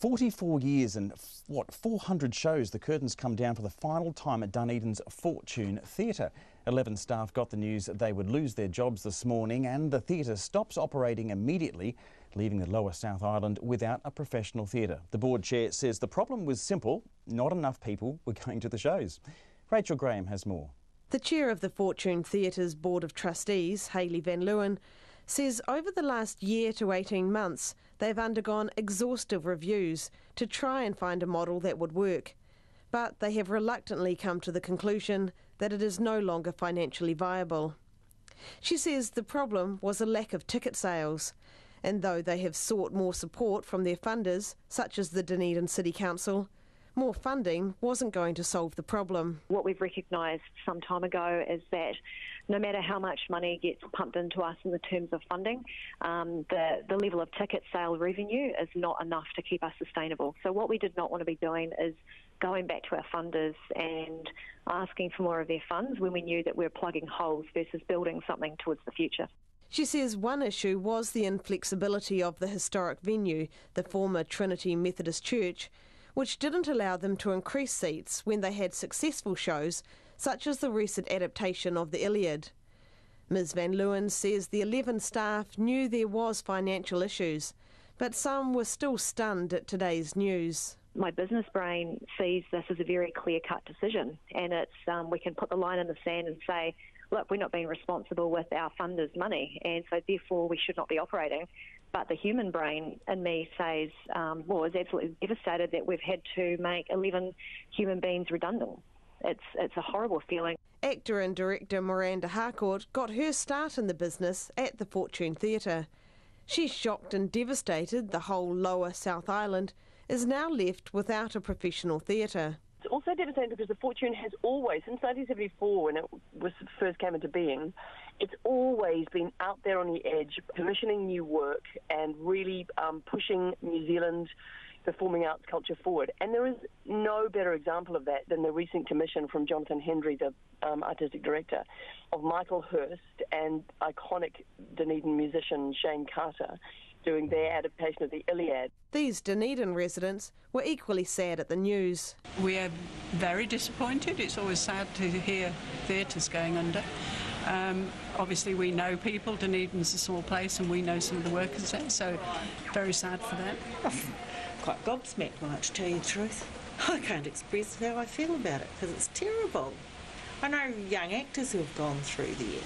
44 years and 400 shows, the curtains come down for the final time at Dunedin's Fortune Theatre. 11 staff got the news that they would lose their jobs this morning, and the theatre stops operating immediately, leaving the Lower South Island without a professional theatre. The board chair says the problem was simple: not enough people were going to the shows. Rachel Graham has more. The chair of the Fortune Theatre's Board of Trustees, Hayley Van Leeuwen, says over the last year to 18 months they've undergone exhaustive reviews to try and find a model that would work. But they have reluctantly come to the conclusion that it is no longer financially viable. She says the problem was a lack of ticket sales, and though they have sought more support from their funders, such as the Dunedin City Council, more funding wasn't going to solve the problem. What we've recognised some time ago is that no matter how much money gets pumped into us in the terms of funding, the level of ticket sale revenue is not enough to keep us sustainable. So what we did not want to be doing is going back to our funders and asking for more of their funds when we knew that we were plugging holes versus building something towards the future. She says one issue was the inflexibility of the historic venue, the former Trinity Methodist Church, which didn't allow them to increase seats when they had successful shows, such as the recent adaptation of the Iliad. Ms Van Leeuwen says the 11 staff knew there was financial issues, but some were still stunned at today's news. My business brain sees this as a very clear-cut decision, and it's we can put the line in the sand and say, look, we're not being responsible with our funders' money, and so therefore we should not be operating. But the human brain in me says, is absolutely devastated that we've had to make 11 human beings redundant. It's a horrible feeling. Actor and director Miranda Harcourt got her start in the business at the Fortune Theatre. She's shocked and devastated the whole Lower South Island is now left without a professional theatre. It's also devastating because the Fortune has always, since 1974 when it first came into being, it's always been out there on the edge, commissioning new work and really pushing New Zealand performing arts culture forward. And there is no better example of that than the recent commission from Jonathan Hendry, the artistic director, of Michael Hurst and iconic Dunedin musician Shane Carter doing their adaptation of the Iliad. These Dunedin residents were equally sad at the news. We are very disappointed. It's always sad to hear theatres going under. Obviously we know people, Dunedin's a small place, and we know some of the workers there, so very sad for that. Quite gobsmacked, Mark, to tell you the truth. I can't express how I feel about it because it's terrible. I know young actors who have gone through there,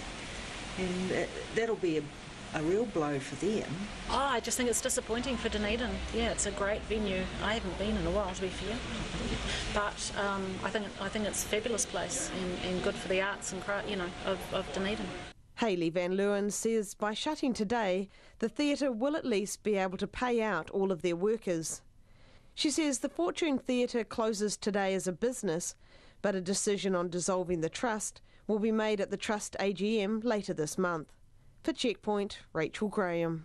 and that'll be a real blow for them. Oh, I just think it's disappointing for Dunedin. Yeah, it's a great venue. I haven't been in a while, to be fair, but I think it's a fabulous place and good for the arts and craft, of Dunedin. Hayley Van Leeuwen says by shutting today, the theatre will at least be able to pay out all of their workers. She says the Fortune Theatre closes today as a business, but a decision on dissolving the trust will be made at the trust AGM later this month. For Checkpoint, Rachel Graham.